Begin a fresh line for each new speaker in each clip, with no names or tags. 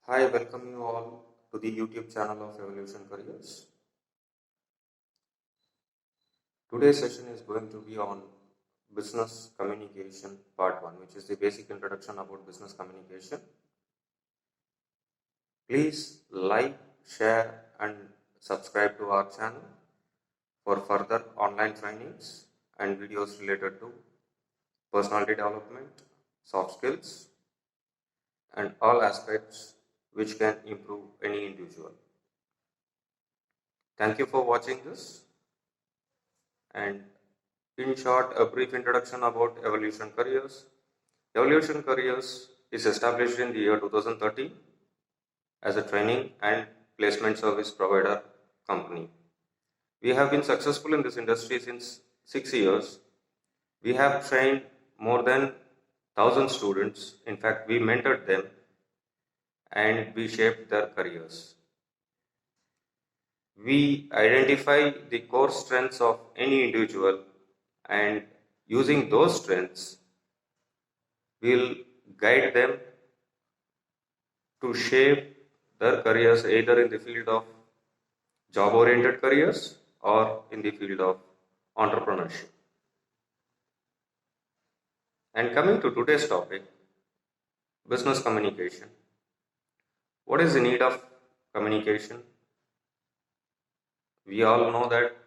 Hi, welcome you all to the YouTube channel of Evolution Careers. Today's session is going to be on business communication part 1, which is the basic introduction about business communication. Please like, share and subscribe to our channel for further online trainings and videos related to personality development, soft skills and all aspects which can improve any individual. Thank you for watching this. And in short, a brief introduction about Evolution Careers. Evolution Careers is established in the year 2013 as a training and placement service provider company. We have been successful in this industry since 6 years. We have trained more than 1,000 students. In fact, we mentored them and we shaped their careers. We identify the core strengths of any individual, and using those strengths, we'll guide them to shape their careers either in the field of job oriented careers or in the field of entrepreneurship. And coming to today's topic, business communication. What is the need of communication? We all know that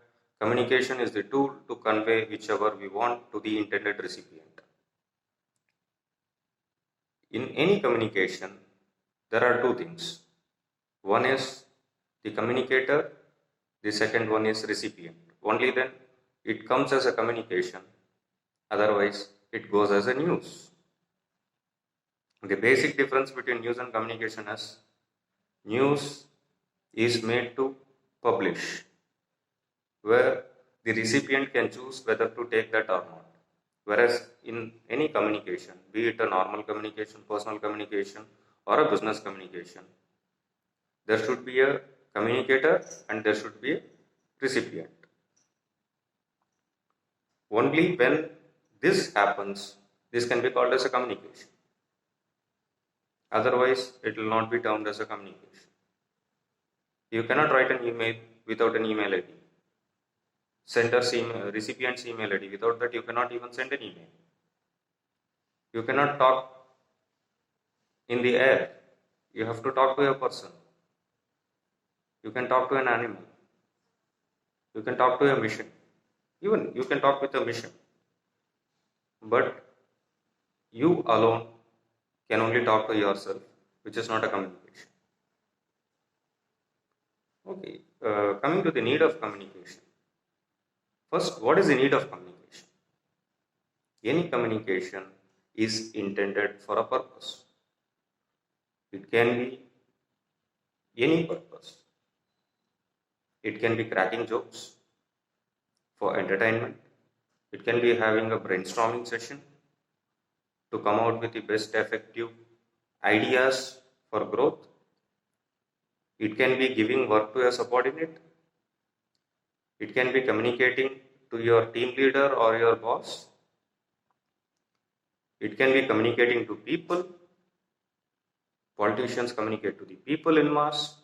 communication is the tool to convey whichever we want to the intended recipient. In any communication, there are two things. One is the communicator, the second one is recipient. Only then it comes as a communication, otherwise it goes as a news. The basic difference between news and communication is news is made to publish, where the recipient can choose whether to take that or not. Whereas in any communication, be it a normal communication, personal communication, or a business communication, there should be a communicator and there should be a recipient. Only when this happens, this can be called as a communication. Otherwise, it will not be termed as a communication. You cannot write an email without an email ID. Recipient's email ID. Without that, you cannot even send an email. You cannot talk in the air. You have to talk to a person. You can talk to an animal. You can talk to a machine. Even you can talk with a machine. But you alone can only talk to yourself, which is not a communication. Okay, coming to the need of communication. First, what is the need of communication? Any communication is intended for a purpose. It can be any purpose. It can be cracking jokes for entertainment. It can be having a brainstorming session to come out with the best effective ideas for growth. It can be giving work to a subordinate. It can be communicating to your team leader or your boss. It can be communicating to people. Politicians communicate to the people in mass.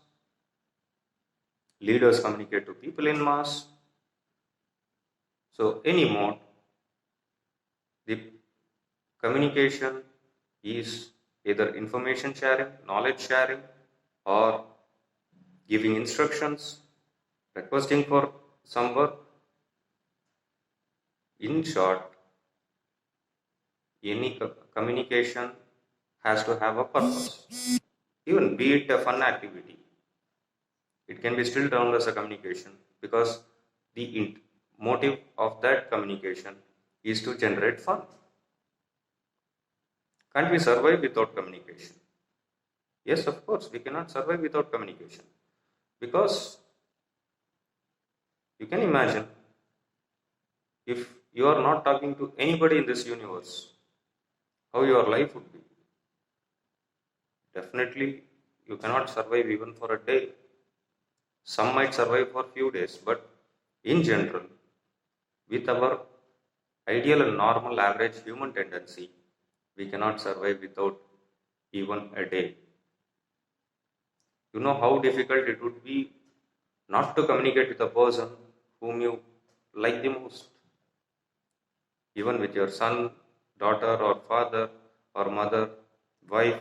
Leaders communicate to people in mass. So any mode, the communication is either information sharing, knowledge sharing, or giving instructions, requesting for some work. In short, any communication has to have a purpose. Even be it a fun activity, it can be still termed as a communication because the motive of that communication is to generate fun. Can't we survive without communication? Yes, of course, we cannot survive without communication because you can imagine if you are not talking to anybody in this universe, how your life would be. Definitely, you cannot survive even for a day. Some might survive for few days, but in general, with our ideal and normal average human tendency, we cannot survive without even a day. You know how difficult it would be not to communicate with a person whom you like the most. Even with your son, daughter, or father, or mother, wife,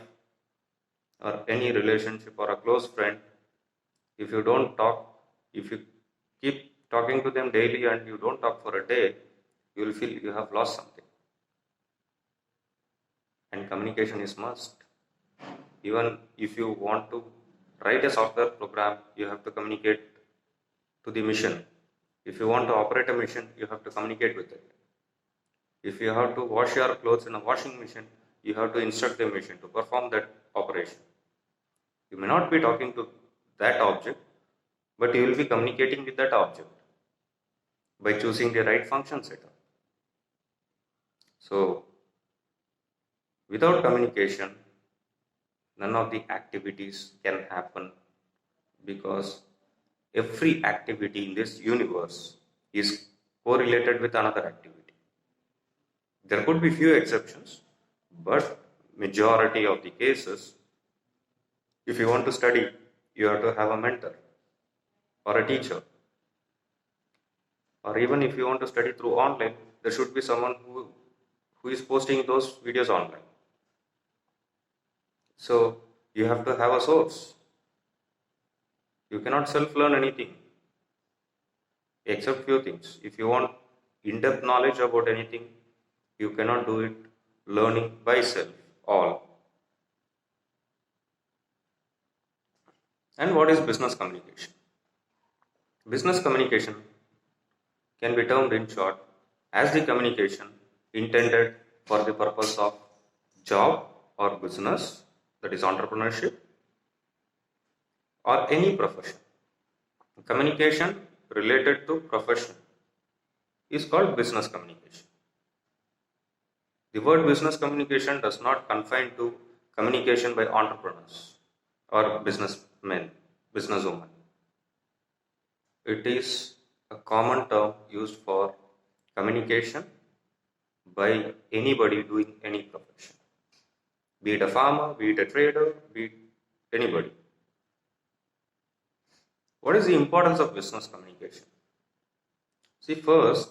or any relationship or a close friend, if you don't talk, if you keep talking to them daily and you don't talk for a day, you will feel you have lost something. And communication is must. Even if you want to write a software program, you have to communicate to the machine. If you want to operate a machine, you have to communicate with it. If you have to wash your clothes in a washing machine, you have to instruct the machine to perform that operation. You may not be talking to that object, but you will be communicating with that object by choosing the right function setup. So, without communication, none of the activities can happen, because every activity in this universe is correlated with another activity. There could be few exceptions, but majority of the cases, if you want to study, you have to have a mentor or a teacher. Or even if you want to study through online, there should be someone who is posting those videos online. So you have to have a source. You cannot self-learn anything except few things. If you want in-depth knowledge about anything, you cannot do it learning by self all. And what is business communication? Business communication can be termed in short as the communication intended for the purpose of job or business, that is entrepreneurship, or any profession. Communication related to profession is called business communication. The word business communication does not confine to communication by entrepreneurs or businessmen, businesswomen. It is a common term used for communication by anybody doing any profession, be it a farmer, be it a trader, be it anybody. What is the importance of business communication? See, first,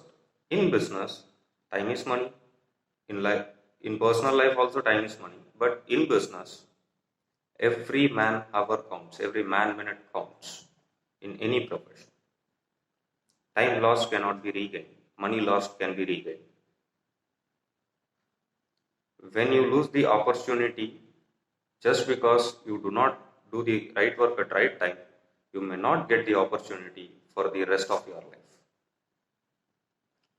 in business, time is money. In life, in personal life also time is money. But in business, every man hour counts, every man minute counts in any profession. Time lost cannot be regained. Money lost can be regained. When you lose the opportunity just because you do not do the right work at right time, you may not get the opportunity for the rest of your life.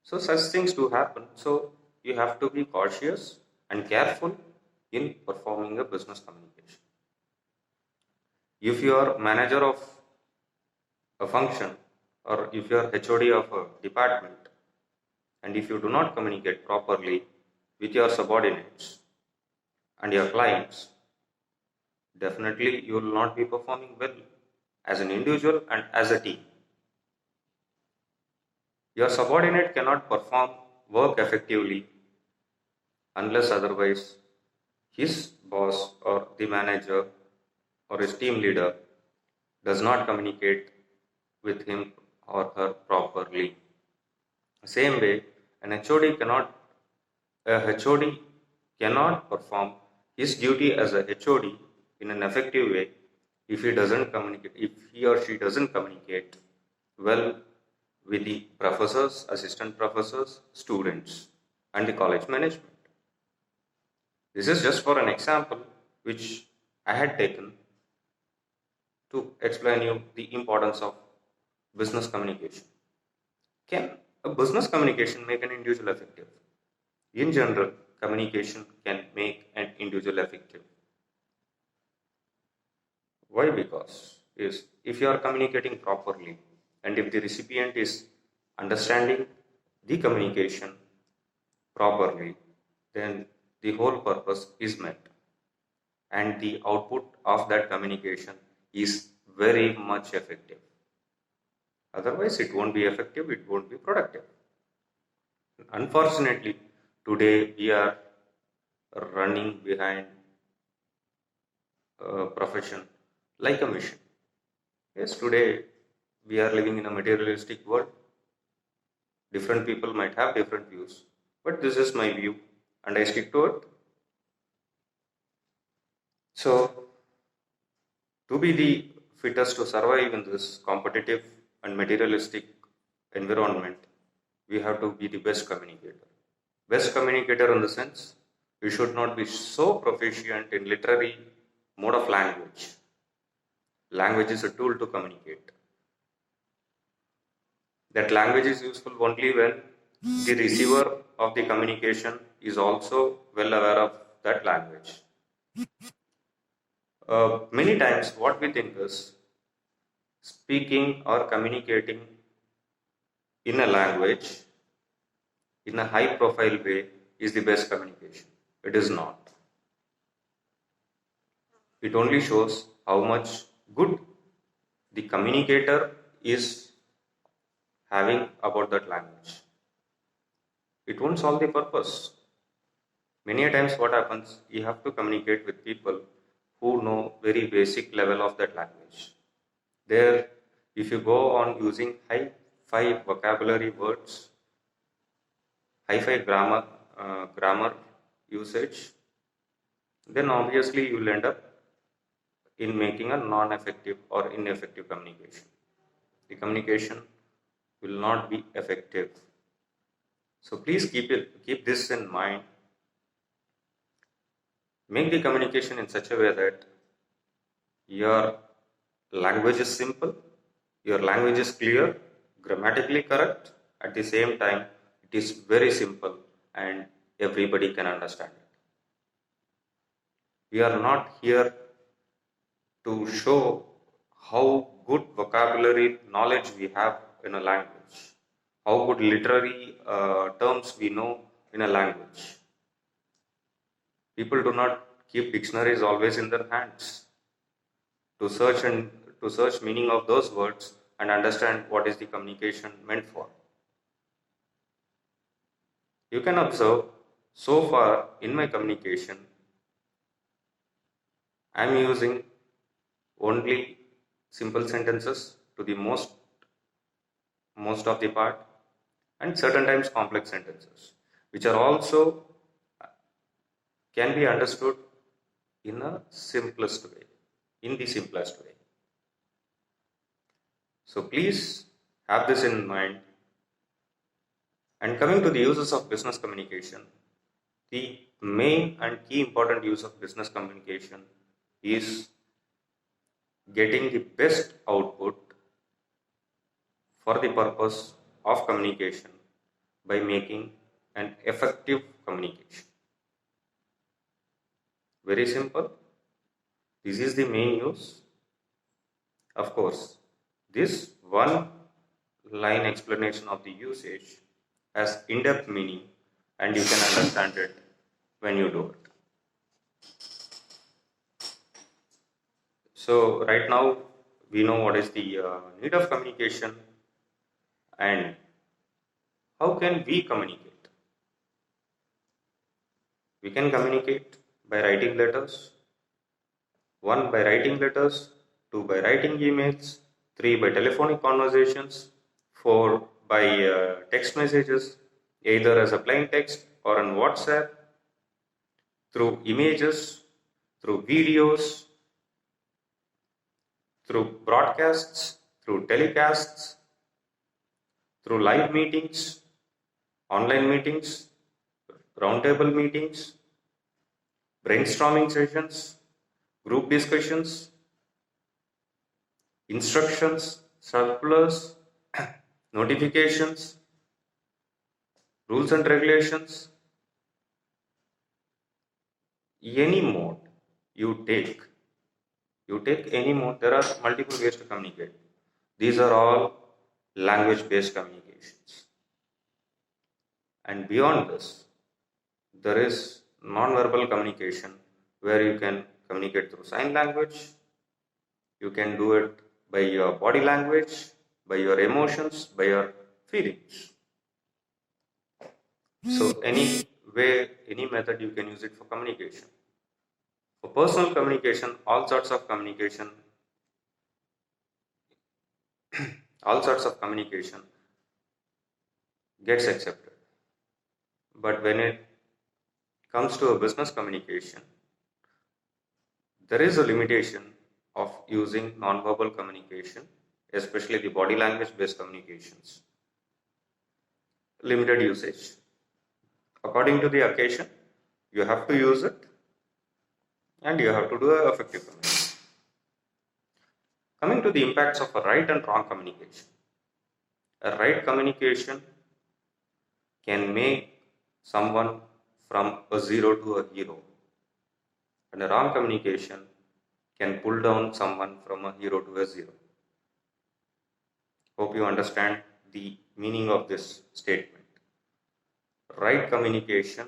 So such things do happen. So you have to be cautious and careful in performing a business communication. If you are manager of a function, or if you are HOD of a department, and if you do not communicate properly with your subordinates and your clients, definitely you will not be performing well as an individual and as a team. Your subordinate cannot perform work effectively unless otherwise his boss or the manager or his team leader does not communicate with him or her properly. Same way, a HOD cannot perform his duty as a HOD in an effective way if he or she doesn't communicate well with the professors, assistant professors, students, and the college management. This is just for an example which I had taken to explain you the importance of business communication. Can a business communication make an individual effective? In general, communication can make an individual effective. Why? Because if you are communicating properly and if the recipient is understanding the communication properly, then the whole purpose is met and the output of that communication is very much effective. Otherwise, it won't be effective, it won't be productive. Unfortunately, today we are running behind a profession like a machine. Yes, today we are living in a materialistic world. Different people might have different views, but this is my view and I stick to it. So, to be the fittest to survive in this competitive and materialistic environment, we have to be the best communicator. Best communicator in the sense, we should not be so proficient in literary mode of language. Language is a tool to communicate. That language is useful only when the receiver of the communication is also well aware of that language. Many times, what we think is speaking or communicating in a language in a high profile way is the best communication. It is not. It only shows how much good the communicator is having about that language. It won't solve the purpose. Many a times what happens, you have to communicate with people who know very basic level of that language. There, if you go on using high-fi vocabulary words, high-fi grammar usage, then obviously you will end up in making a non-effective or ineffective communication. The communication will not be effective. So please keep this in mind. Make the communication in such a way that your language is simple, your language is clear, grammatically correct, at the same time it is very simple and everybody can understand it. We are not here to show how good vocabulary knowledge we have in a language, how good literary terms we know in a language. People do not keep dictionaries always in their hands to search meaning of those words and understand what is the communication meant for. You can observe so far in my communication I am using only simple sentences to the most of the part and certain times complex sentences which are also can be understood in the simplest way. So please have this in mind. And coming to the uses of business communication, the main and key important use of business communication is getting the best output for the purpose of communication by making an effective communication. Very simple. This is the main use. Of course, this one line explanation of the usage has in-depth meaning and you can understand it when you do it. So right now we know what is the need of communication and how can we communicate. We can communicate by writing letters. 1 by writing letters, 2 by writing emails, 3 by telephonic conversations, 4 by text messages, either as a plain text or on WhatsApp, through images, through videos, through broadcasts, through telecasts, through live meetings, online meetings, roundtable meetings, brainstorming sessions, group discussions, instructions, circulars, notifications, rules and regulations, any mode you take any mode, there are multiple ways to communicate. These are all language-based communications. And beyond this, there is non-verbal communication where you can communicate through sign language. You can do it by your body language, by your emotions, by your feelings. So any way, any method you can use it for communication. For personal communication, all sorts of communication all sorts of communication gets accepted. But when it comes to a business communication, there is a limitation of using non-verbal communication, especially the body language based communications. Limited usage. According to the occasion, you have to use it and you have to do an effective communication. Coming to the impacts of a right and wrong communication. A right communication can make someone from a zero to a hero, and a wrong communication can pull down someone from a hero to a zero. Hope you understand the meaning of this statement. Right communication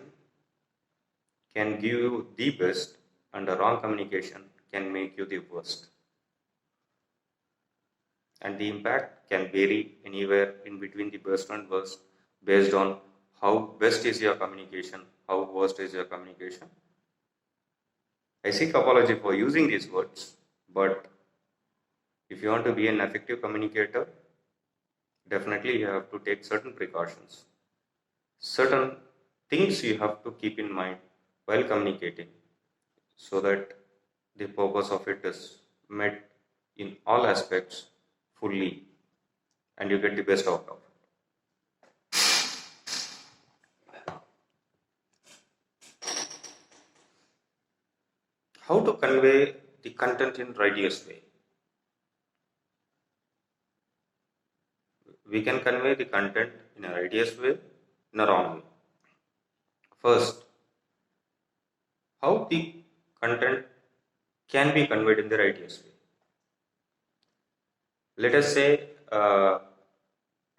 can give you the best, and a wrong communication can make you the worst. And the impact can vary anywhere in between the best and worst based on how best is your communication, how worst is your communication. I seek apology for using these words, but if you want to be an effective communicator, definitely you have to take certain precautions. Certain things you have to keep in mind while communicating so that the purpose of it is met in all aspects fully and you get the best out of it. How to convey the content in righteous way? We can convey the content in a righteous way, in a wrong way. First, how the content can be conveyed in the righteous way. Let us say I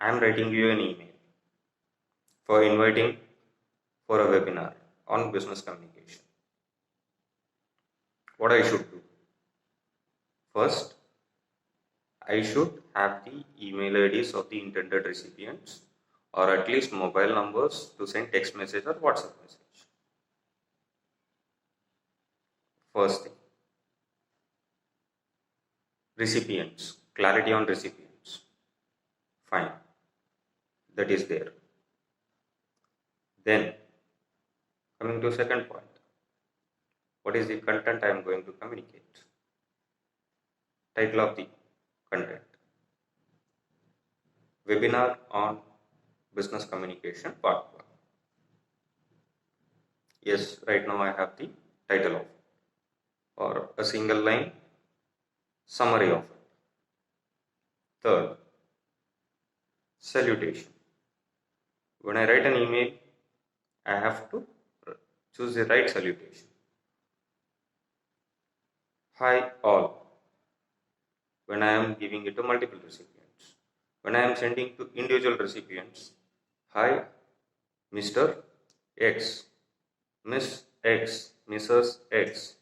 am writing you an email for inviting for a webinar on business communication. What I should do? First, I should have the email IDs of the intended recipients or at least mobile numbers to send text message or WhatsApp message. First thing. Recipients, clarity on recipients. Fine, that is there. Then, coming to second point, what is the content I am going to communicate? Title of the content. Webinar on business communication part 1. Yes, right now I have the title of it, or a single line summary of it. Third, salutation. When I write an email, I have to choose the right salutation. Hi all, when I am giving it to multiple recipients. When I am sending to individual recipients, hi Mr. X, Miss X, Mrs. X,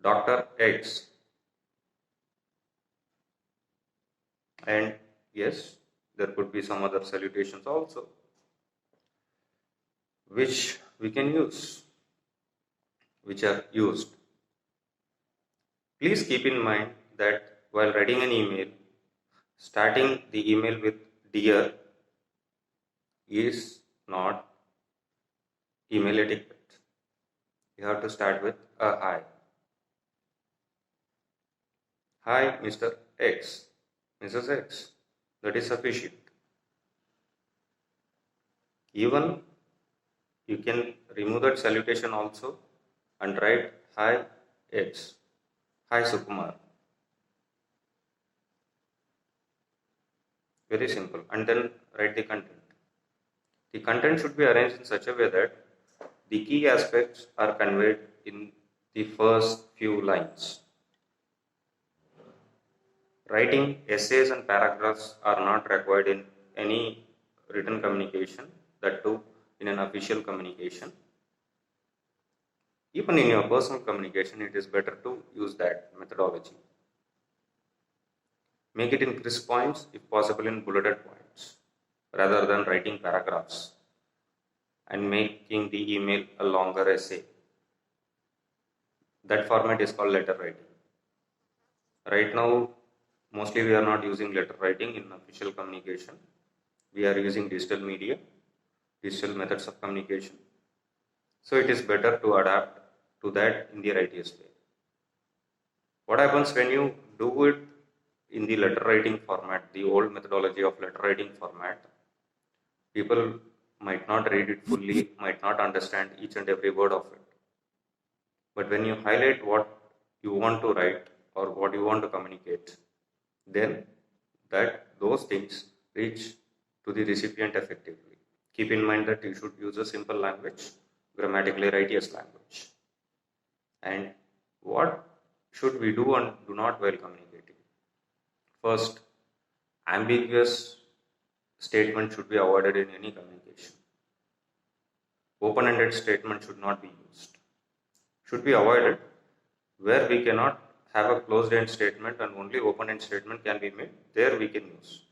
Dr. X. And yes, there could be some other salutations also, which we can use, which are used. Please keep in mind that while writing an email, starting the email with dear is not email etiquette. You have to start with a hi. Hi, Mr. X, Mrs. X. That is sufficient. Even you can remove that salutation also and write hi X. Hi Sukumar. Very simple. And then write the content. The content should be arranged in such a way that the key aspects are conveyed in the first few lines. Writing essays and paragraphs are not required in any written communication, that too in an official communication. Even in your personal communication, it is better to use that methodology. Make it in crisp points, if possible in bulleted points, rather than writing paragraphs and making the email a longer essay. That format is called letter writing. Right now, Mostly we are not using letter writing in official communication. We are using digital media, digital methods of communication. So it is better to adapt to that in the righteous way. What happens when you do it in the letter writing format, the old methodology of letter writing format, people might not read it fully, might not understand each and every word of it. But when you highlight what you want to write or what you want to communicate, then those things reach to the recipient effectively. Keep in mind that you should use a simple language, grammatically righteous language. And what should we do and do not while communicating? First, ambiguous statement should be avoided in any communication. Open-ended statement should not be used. Should be avoided where we cannot have a closed-end statement and only open-end statement can be made, there we can use.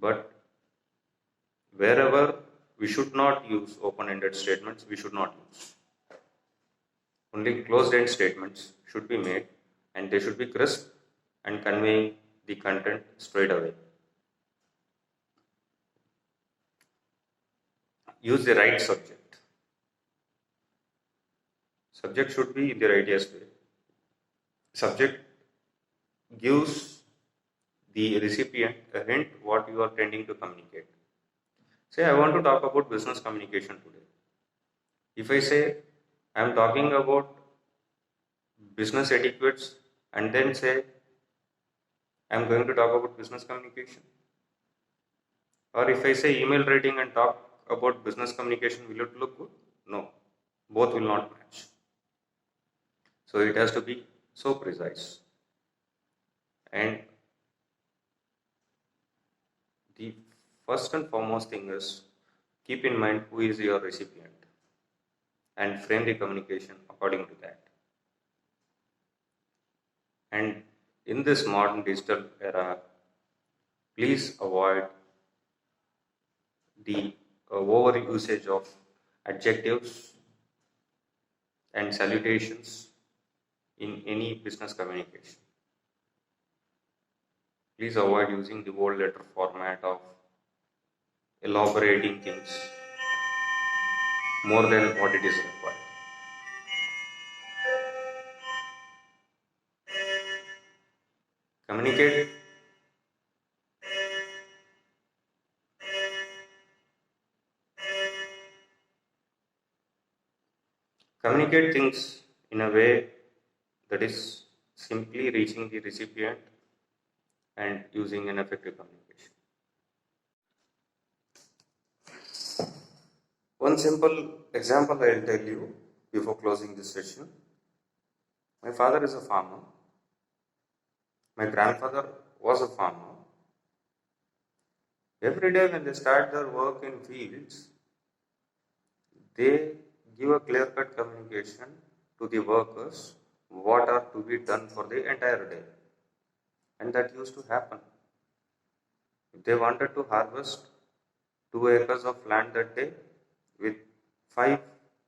But wherever we should not use open-ended statements, we should not use. Only closed-end statements should be made and they should be crisp and conveying the content straight away. Use the right subject. Subject should be in the righteous way. Subject gives the recipient a hint what you are tending to communicate. Say I want to talk about business communication today. If I say I am talking about business etiquettes and then say I am going to talk about business communication, or if I say email writing and talk about business communication, will it look good? No, both will not match. So it has to be so precise. And the first and foremost thing is keep in mind who is your recipient and frame the communication according to that. And in this modern digital era, please avoid the over usage of adjectives and salutations in any business communication. Please avoid using the old letter format of elaborating things more than what it is required. Communicate communicate things in a way that is simply reaching the recipient and using an effective communication. One simple example I will tell you before closing this session. My father is a farmer. My grandfather was a farmer. Every day when they start their work in fields, they give a clear-cut communication to the workers what are to be done for the entire day. And that used to happen. If they wanted to harvest 2 acres of land that day with 5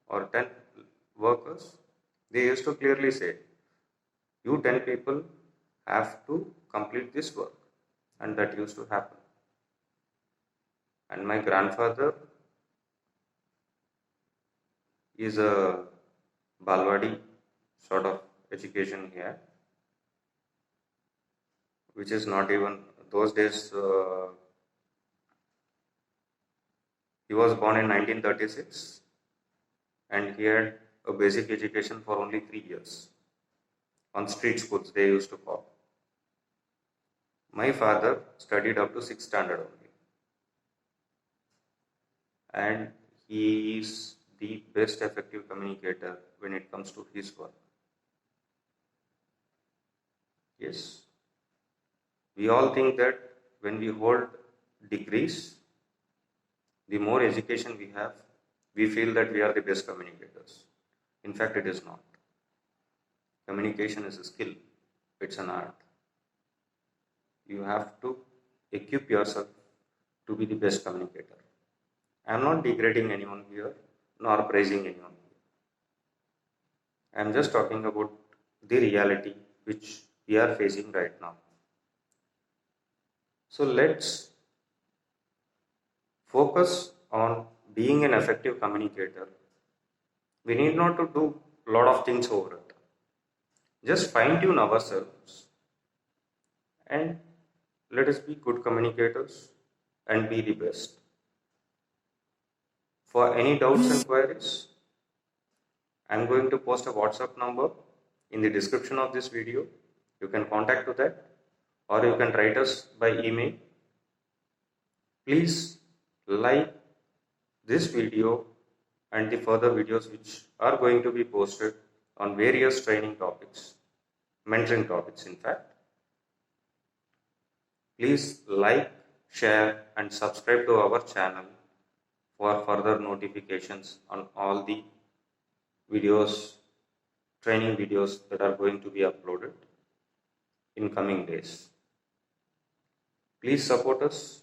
or 10 workers, they used to clearly say, you 10 people have to complete this work. And that used to happen. And my grandfather is a Balwadi sort of education here, which is not even those days. He was born in 1936 and he had a basic education for only 3 years on street schools they used to call. My father studied up to 6th standard only, and he is the best effective communicator when it comes to his work. Yes, we all think that when we hold degrees, the more education we have, we feel that we are the best communicators. In fact, it is not. Communication is a skill, it's an art. You have to equip yourself to be the best communicator. I am not degrading anyone here, nor praising anyone here. I am just talking about the reality which we are facing right now. So let's focus on being an effective communicator. We need not to do a lot of things over it. Just fine tune ourselves and let us be good communicators and be the best. For any doubts and queries, I am going to post a WhatsApp number in the description of this video. You can contact to that, or you can write us by email. Please like this video and the further videos which are going to be posted on various training topics, mentoring topics in fact. Please like, share and subscribe to our channel for further notifications on all the videos, training videos that are going to be uploaded in coming days. Please support us